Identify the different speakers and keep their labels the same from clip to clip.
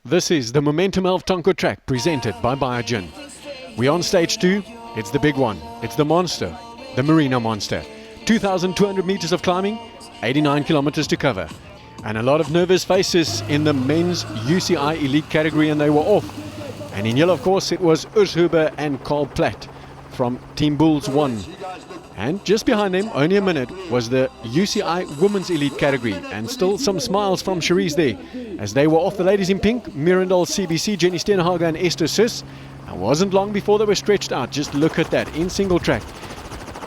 Speaker 1: This is the Momentum Health Tankwa Trek presented by Biogen. We're on stage 2. It's the big one. It's the monster, the Merino Monster. 2,200 meters of climbing, 89 kilometers to cover. And a lot of nervous faces in the men's UCI elite category, and they were off. And in yellow, of course, it was Urs Huber and Carl Platt from Team Bulls 1. And just behind them, only a minute, was the UCI Women's Elite category. And still some smiles from Cherise there, as they were off the ladies in pink, Mirandal CBC, Jenny Steenhagen and Esther Sus. And wasn't long before they were stretched out. Just look at that, in single track.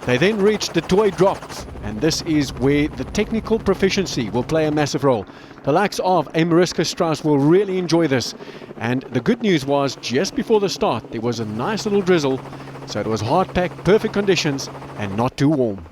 Speaker 1: They then reached the toy drops, and this is where the technical proficiency will play a massive role. The likes of Mariska Strauss will really enjoy this. And the good news was, just before the start, there was a nice little drizzle, so it was hard-packed, perfect conditions, and not too warm.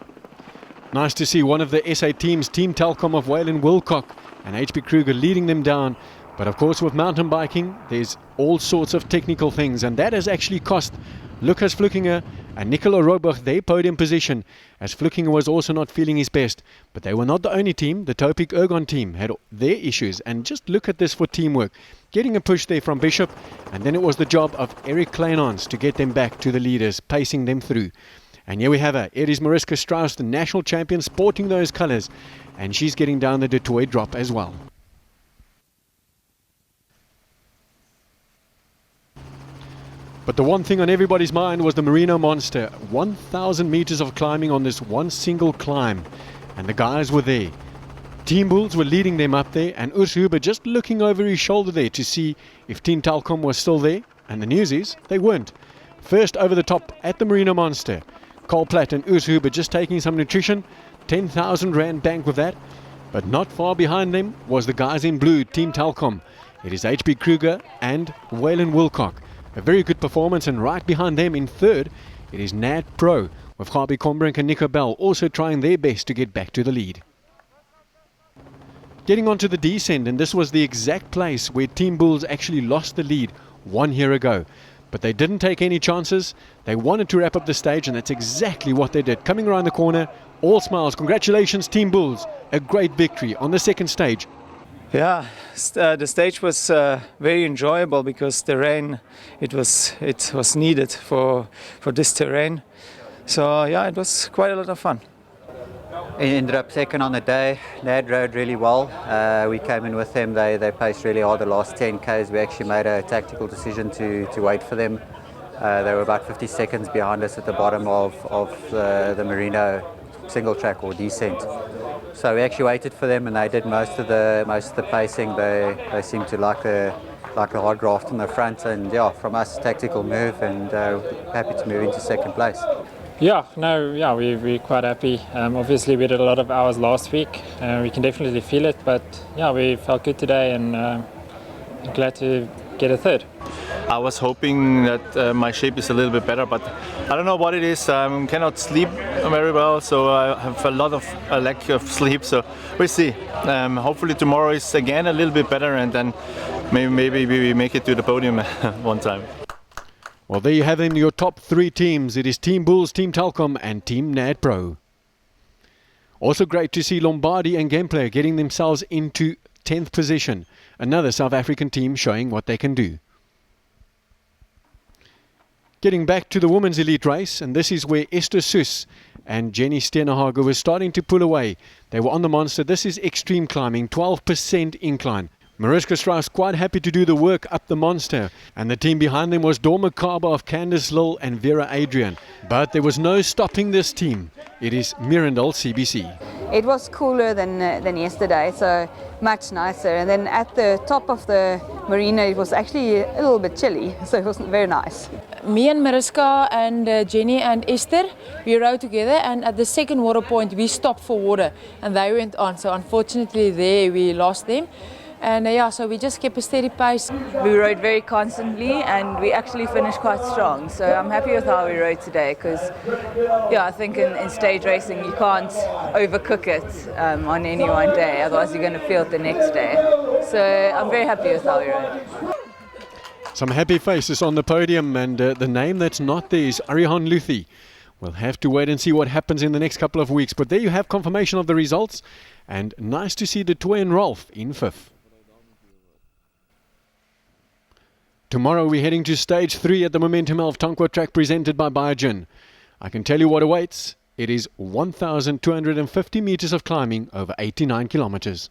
Speaker 1: Nice to see one of the SA teams, Team Telkom of Waylon Wilcock and HP Kruger, leading them down. But of course, with mountain biking, there's all sorts of technical things, and that has actually cost Lucas Vleukinger and Nicola Robuch their podium position, as Vleukinger was also not feeling his best. But they were not the only team. The Topik Ergon team had their issues, and just look at this for teamwork. Getting a push there from Bishop, and then it was the job of Eric Kleinans to get them back to the leaders, pacing them through. And here we have her. It is Mariska Strauss, the national champion, sporting those colours, and she's getting down the Detroit drop as well. But the one thing on everybody's mind was the Merino Monster. 1,000 meters of climbing on this one single climb. And the guys were there. Team Bulls were leading them up there, and Urs Huber just looking over his shoulder there to see if Team Telkom was still there. And the news is, they weren't. First over the top at the Merino Monster, Carl Platt and Urs Huber just taking some nutrition. 10,000 Rand bank with that. But not far behind them was the guys in blue, Team Telkom. It is HP Kruger and Waylon Wilcock. A very good performance, and right behind them in third, it is NAD Pro, with Gabi Combrink and Nico Bell also trying their best to get back to the lead. Getting onto the descent, and this was the exact place where Team Bulls actually lost the lead 1 year ago. But they didn't take any chances. They wanted to wrap up the stage, and that's exactly what they did. Coming around the corner, all smiles. Congratulations, Team Bulls. A great victory on the second stage.
Speaker 2: Yeah, the stage was very enjoyable because the rain, it was needed for this terrain. So yeah, it was quite a lot of fun.
Speaker 3: Ended up second on the day. Nad rode really well. We came in with them. They paced really hard the last 10 Ks. We actually made a tactical decision to wait for them. They were about 50 seconds behind us at the bottom of the Merino single track or descent. So we actually waited for them, and they did most of the pacing. They seemed to like the hard graft in the front, and yeah, from us, tactical move, and happy to move into second place.
Speaker 4: We're quite happy. Obviously, we did a lot of hours last week. We can definitely feel it, but yeah, we felt good today, and glad to get a third.
Speaker 5: I was hoping that my shape is a little bit better, but I don't know what it is. I cannot sleep very well, so I have a lot of lack of sleep. So we'll see. Hopefully tomorrow is again a little bit better, and then maybe we make it to the podium one time.
Speaker 1: Well, there you have them, your top 3 teams. It is Team Bulls, Team Telkom, and Team NAD Pro. Also great to see Lombardi and Gameplayer getting themselves into 10th position. Another South African team showing what they can do. Getting back to the women's elite race, and this is where Esther Sus and Jenny Steenhagen were starting to pull away. They were on the Monster. This is extreme climbing, 12% incline. Mariska Strauss quite happy to do the work up the Monster, and the team behind them was Dorma Kaba of Candice Lill and Vera Adrian. But there was no stopping this team. It is Mirandal CBC.
Speaker 6: It was cooler than yesterday, so much nicer. And then at the top of the Merino, it was actually a little bit chilly, so it wasn't very nice.
Speaker 7: Me and Mariska and Jenny and Esther, we rode together, and at the second water point we stopped for water and they went on, so unfortunately there we lost them. And so we just kept a steady pace.
Speaker 6: We rode very constantly, and we actually finished quite strong. So I'm happy with how we rode today, because I think in stage racing you can't overcook it on any one day, otherwise you're going to feel it the next day. So I'm very happy with how we rode.
Speaker 1: Some happy faces on the podium, and the name that's not there is Arihan Luthi. We'll have to wait and see what happens in the next couple of weeks. But there you have confirmation of the results, and nice to see the Toy and Rolf in 5th. Tomorrow we're heading to stage 3 at the Momentum Health Tankwa Trek presented by Biogen. I can tell you what awaits. It is 1,250 meters of climbing over 89 kilometers.